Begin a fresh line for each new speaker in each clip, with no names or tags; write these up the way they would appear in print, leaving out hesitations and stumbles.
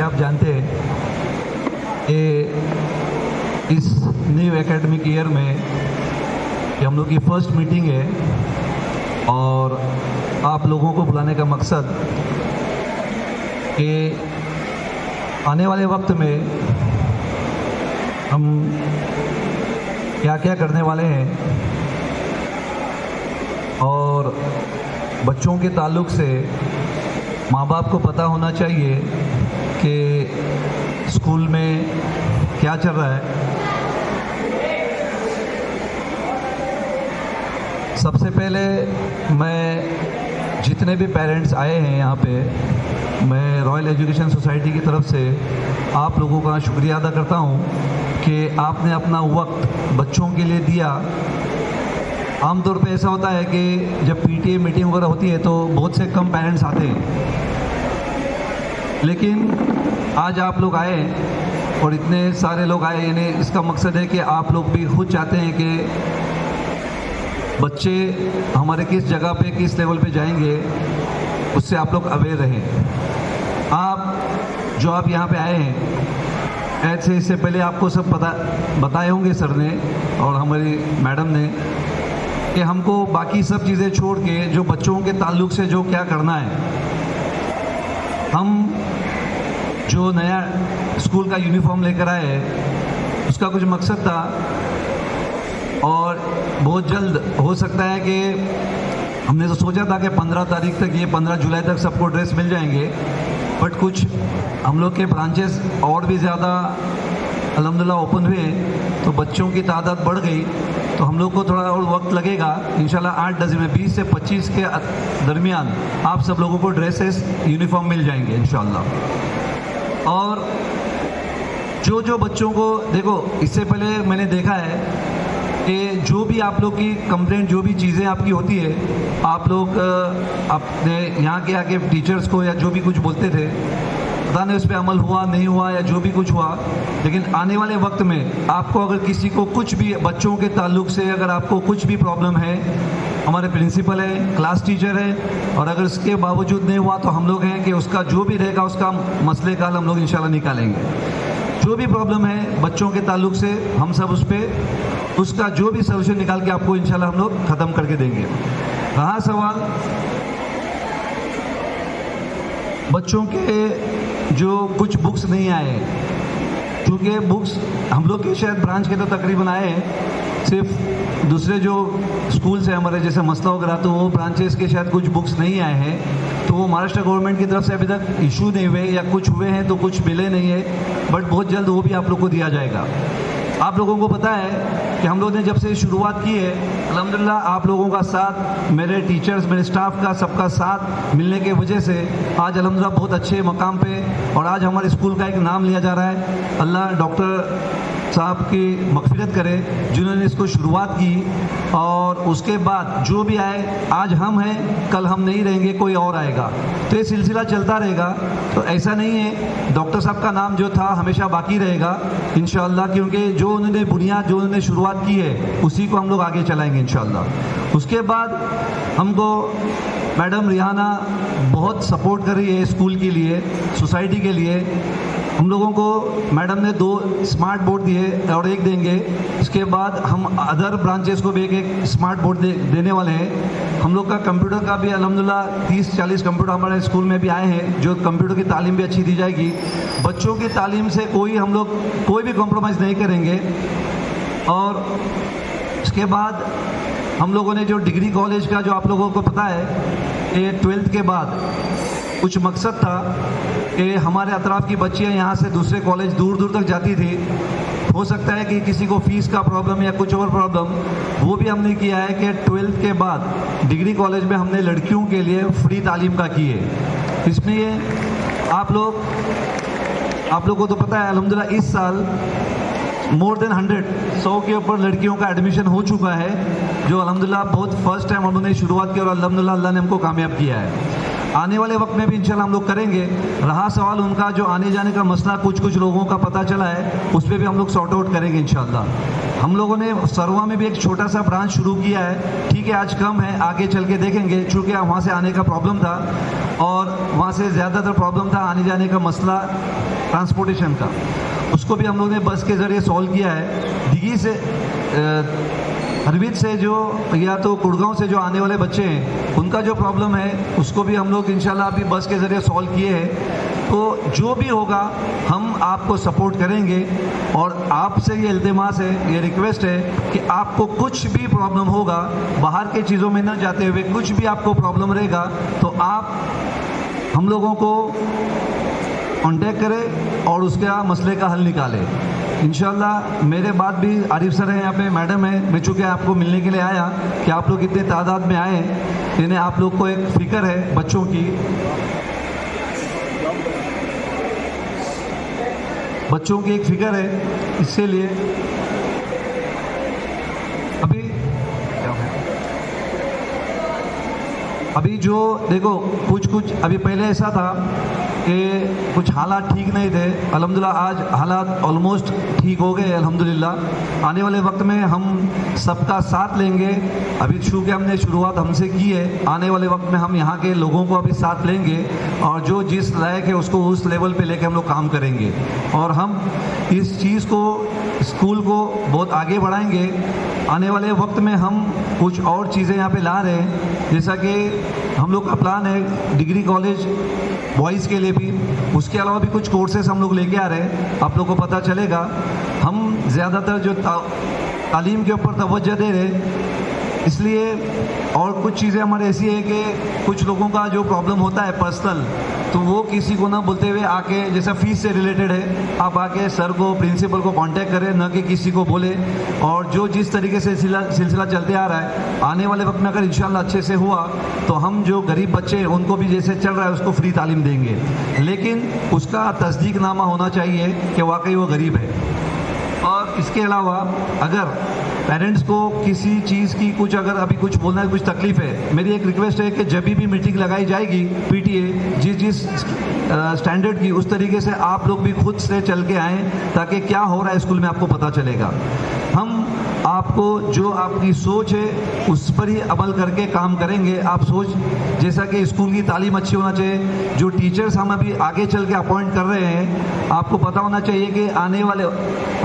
आप जानते हैं कि इस न्यू एकेडमिक ईयर में ये हम लोग की फर्स्ट मीटिंग है और आप लोगों को बुलाने का मकसद कि आने वाले वक्त में हम क्या क्या करने वाले हैं और बच्चों के ताल्लुक से माँ बाप को पता होना चाहिए कि स्कूल में क्या चल रहा है। सबसे पहले मैं जितने भी पेरेंट्स आए हैं यहाँ पे, मैं रॉयल एजुकेशन सोसाइटी की तरफ से आप लोगों का शुक्रिया अदा करता हूँ कि आपने अपना वक्त बच्चों के लिए दिया। आमतौर पे ऐसा होता है कि जब पीटीए मीटिंग वगैरह होती है तो बहुत से कम पेरेंट्स आते हैं, लेकिन आज आप लोग आए और इतने सारे लोग आए, यानी इसका मकसद है कि आप लोग भी खुद चाहते हैं कि बच्चे हमारे किस जगह पे किस लेवल पे जाएंगे उससे आप लोग अवेयर रहें। आप यहाँ पे आए हैं, ऐसे इससे पहले आपको सब बताए होंगे सर ने और हमारी मैडम ने कि हमको बाकी सब चीज़ें छोड़ के जो बच्चों के ताल्लुक से जो क्या करना है, हम जो नया स्कूल का यूनिफॉर्म लेकर आए उसका कुछ मकसद था और बहुत जल्द हो सकता है कि हमने तो सोचा था कि 15 तारीख तक, ये 15 जुलाई तक सबको ड्रेस मिल जाएंगे, बट कुछ हम लोग के ब्रांचेस और भी ज़्यादा अल्हम्दुलिल्लाह ओपन हुए तो बच्चों की तादाद बढ़ गई, तो हम लोग को थोड़ा और वक्त लगेगा। इंशाल्लाह 8 डजन में 20 से 25 के दरमियान आप सब लोगों को ड्रेसेस यूनिफॉर्म मिल जाएंगे इंशाल्लाह। और जो बच्चों को देखो, इससे पहले मैंने देखा है कि जो भी आप लोग की कंप्लेंट, जो भी चीज़ें आपकी होती है, आप लोग अपने यहाँ के आके टीचर्स को या जो भी कुछ बोलते थे, पता नहीं उस पर अमल हुआ नहीं हुआ या जो भी कुछ हुआ, लेकिन आने वाले वक्त में आपको अगर किसी को कुछ भी बच्चों के ताल्लुक से अगर आपको कुछ भी प्रॉब्लम है, हमारे प्रिंसिपल है, क्लास टीचर है, और अगर इसके बावजूद नहीं हुआ तो हम लोग हैं कि उसका जो भी रहेगा उसका मसले का हल हम लोग इंशाल्लाह निकालेंगे। जो भी प्रॉब्लम है बच्चों के ताल्लुक से, हम सब उस पर उसका जो भी सोल्यूशन निकाल के आपको इंशाल्लाह हम लोग ख़त्म करके देंगे। रहा सवाल बच्चों के जो कुछ बुक्स नहीं आए, क्योंकि बुक्स हम लोग के शायद ब्रांच के तो तकरीबन आए हैं, सिर्फ दूसरे जो स्कूल से हमारे जैसे मसला वगैरह तो वो ब्रांचेस के शायद कुछ बुक्स नहीं आए हैं, तो वो महाराष्ट्र गवर्नमेंट की तरफ से अभी तक इशू नहीं हुए या कुछ हुए हैं तो कुछ मिले नहीं है, बट बहुत जल्द वो भी आप लोग को दिया जाएगा। आप लोगों को पता है कि हम लोग ने जब से शुरुआत की है, अल्हम्दुलिल्लाह आप लोगों का साथ, मेरे टीचर्स, मेरे स्टाफ का सबका साथ मिलने की वजह से आज अल्हम्दुलिल्लाह बहुत अच्छे मकाम पे, और आज हमारे स्कूल का एक नाम लिया जा रहा है। अल्लाह डॉक्टर साहब की मग़फ़िरत करे जिन्होंने इसको शुरुआत की, और उसके बाद जो भी आए, आज हम हैं कल हम नहीं रहेंगे, कोई और आएगा, तो ये सिलसिला चलता रहेगा। तो ऐसा नहीं है, डॉक्टर साहब का नाम जो था हमेशा बाकी रहेगा इंशाअल्लाह, क्योंकि जो उन्होंने बुनियाद, जो उन्होंने शुरुआत की है उसी को हम लोग आगे चलाएंगे इंशाअल्लाह। उसके बाद हमको मैडम रिहाना बहुत सपोर्ट कर रही है स्कूल के लिए, सोसाइटी के लिए। हम लोगों को मैडम ने 2 स्मार्ट बोर्ड दिए और 1 देंगे। इसके बाद हम अदर ब्रांचेस को भी एक स्मार्ट बोर्ड देने वाले हैं। हम लोग का कंप्यूटर का भी अल्हम्दुलिल्लाह 30-40 कंप्यूटर हमारे स्कूल में भी आए हैं, जो कंप्यूटर की तालीम भी अच्छी दी जाएगी। बच्चों की तालीम से हम लोग कोई भी कॉम्प्रोमाइज़ नहीं करेंगे। और इसके बाद हम लोगों ने जो डिग्री कॉलेज का, जो आप लोगों को पता है कि 12th के बाद कुछ मकसद था कि हमारे अतराफ़ की बच्चियां यहाँ से दूसरे कॉलेज दूर दूर तक जाती थी, हो सकता है कि किसी को फ़ीस का प्रॉब्लम या कुछ और प्रॉब्लम, वो भी हमने किया है कि 12th के बाद डिग्री कॉलेज में हमने लड़कियों के लिए फ्री तालीम का की है। इसमें आप लोग को तो पता है अल्हम्दुलिल्लाह इस साल मोर देन 100 के ऊपर लड़कियों का एडमिशन हो चुका है, जो अल्हम्दुलिल्लाह बहुत फर्स्ट टाइम उन्होंने शुरुआत की और अल्हम्दुलिल्लाह अल्लाह ने हमको कामयाब किया है। आने वाले वक्त में भी इंशाल्लाह हम लोग करेंगे। रहा सवाल उनका जो आने जाने का मसला, कुछ लोगों का पता चला है, उस पर भी हम लोग सॉर्ट आउट करेंगे इंशाल्लाह। हम लोगों ने सरवा में भी एक छोटा सा ब्रांच शुरू किया है, ठीक है आज कम है, आगे चल के देखेंगे, चूँकि वहाँ से आने का प्रॉब्लम था और वहाँ से ज़्यादातर प्रॉब्लम था आने जाने का मसला। ट्रांसपोर्टेशन का, उसको भी हम लोग ने बस के ज़रिए सॉल्व किया है। दिघी से हरवीत से जो या तो गुड़गांव से जो आने वाले बच्चे हैं उनका जो प्रॉब्लम है उसको भी हम लोग इंशाल्लाह अभी बस के ज़रिए सॉल्व किए हैं। तो जो भी होगा हम आपको सपोर्ट करेंगे और आपसे ये इल्तिमास है, ये रिक्वेस्ट है कि आपको कुछ भी प्रॉब्लम होगा, बाहर के चीज़ों में न जाते हुए कुछ भी आपको प्रॉब्लम रहेगा तो आप हम लोगों को कांटेक्ट करें और उसका मसले का हल निकालें इंशाल्लाह। मेरे बाद भी आरिफ सर हैं यहाँ पे, मैडम है, मैं चूँकि आपको मिलने के लिए आया कि आप लोग इतने तादाद में आए, इन्हें आप लोग को एक फ़िक्र है बच्चों की, बच्चों की एक फ़िक्र है, इसके लिए अभी जो देखो कुछ अभी पहले ऐसा था कि कुछ हालात ठीक नहीं थे, अल्हम्दुलिल्लाह आज हालात ऑलमोस्ट ठीक हो गए अल्हम्दुलिल्लाह। आने वाले वक्त में हम सबका साथ लेंगे, अभी चूँकि हमने शुरुआत हमसे की है, आने वाले वक्त में हम यहाँ के लोगों को अभी साथ लेंगे और जो जिस लायक है उसको उस लेवल पे लेके हम लोग काम करेंगे और हम इस चीज़ को, स्कूल को बहुत आगे बढ़ाएंगे। आने वाले वक्त में हम कुछ और चीज़ें यहाँ पे ला रहे हैं, जैसा कि हम लोग का प्लान है डिग्री कॉलेज बॉयज़ के लिए भी, उसके अलावा भी कुछ कोर्सेज हम लोग लेके आ रहे हैं, आप लोग को पता चलेगा। हम ज़्यादातर जो तालीम के ऊपर तवज्जो दे रहे हैं, इसलिए और कुछ चीज़ें हमारे ऐसी है कि कुछ लोगों का जो प्रॉब्लम होता है पर्सनल, तो वो किसी को ना बोलते हुए आके, जैसा फीस से रिलेटेड है, आप आके सर को, प्रिंसिपल को कांटेक्ट करें, न कि किसी को बोले। और जो जिस तरीके से सिलसिला चलते आ रहा है, आने वाले वक्त में अगर इंशाल्लाह अच्छे से हुआ तो हम जो गरीब बच्चे हैं उनको भी जैसे चल रहा है उसको फ्री तालीम देंगे, लेकिन उसका तस्दीकनामा होना चाहिए कि वाकई वो गरीब है। और इसके अलावा अगर पेरेंट्स को किसी चीज़ की कुछ अगर अभी कुछ बोलना है, कुछ तकलीफ है, मेरी एक रिक्वेस्ट है कि जब भी मीटिंग लगाई जाएगी पीटीए जिस स्टैंडर्ड की, उस तरीके से आप लोग भी खुद से चल के आएँ ताकि क्या हो रहा है स्कूल में आपको पता चलेगा। हम आपको जो आपकी सोच है उस पर ही अमल करके काम करेंगे। आप सोच जैसा कि स्कूल की तालीम अच्छी होना चाहिए, जो टीचर्स हम अभी आगे चल के अपॉइंट कर रहे हैं, आपको पता होना चाहिए कि आने वाले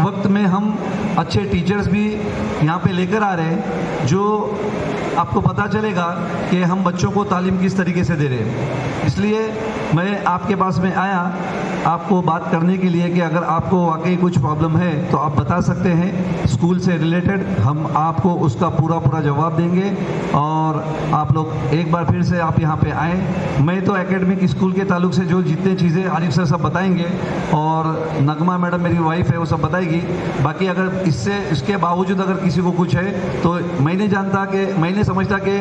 वक्त में हम अच्छे टीचर्स भी यहाँ पे लेकर आ रहे हैं, जो आपको पता चलेगा कि हम बच्चों को तालीम किस तरीके से दे रहे हैं। इसलिए मैं आपके पास में आया आपको बात करने के लिए कि अगर आपको वाकई कुछ प्रॉब्लम है तो आप बता सकते हैं स्कूल से रिलेटेड, हम आपको उसका पूरा जवाब देंगे। और आप लोग एक बार फिर से आप यहाँ पे आएँ। मैं तो एकेडमिक स्कूल के ताल्लुक से जो जितने चीज़ें आरिफ सर सब बताएंगे और नगमा मैडम मेरी वाइफ है वो सब बताएगी। बाकी अगर इसके बावजूद अगर किसी को कुछ है तो मैंने समझता कि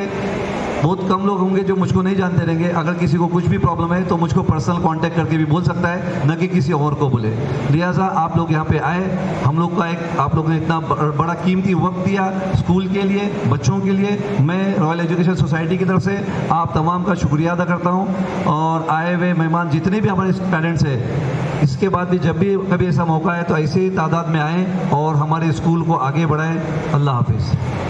बहुत कम लोग होंगे जो मुझको नहीं जानते रहेंगे। अगर किसी को कुछ भी प्रॉब्लम है तो मुझको पर्सनल कांटेक्ट करके भी बोल सकता है, न कि किसी और को बोले। लिहाजा आप लोग यहाँ पे आए, हम लोग का आप लोग ने इतना बड़ा कीमती वक्त दिया स्कूल के लिए, बच्चों के लिए। मैं रॉयल एजुकेशन सोसाइटी की तरफ से आप तमाम का शुक्रिया अदा करता हूँ। और आए हुए मेहमान जितने भी हमारे पेरेंट्स हैं, इसके बाद भी जब भी कभी ऐसा मौका है तो ऐसे ही तादाद में आएँ और हमारे स्कूल को आगे बढ़ाएँ। अल्लाह हाफिज़।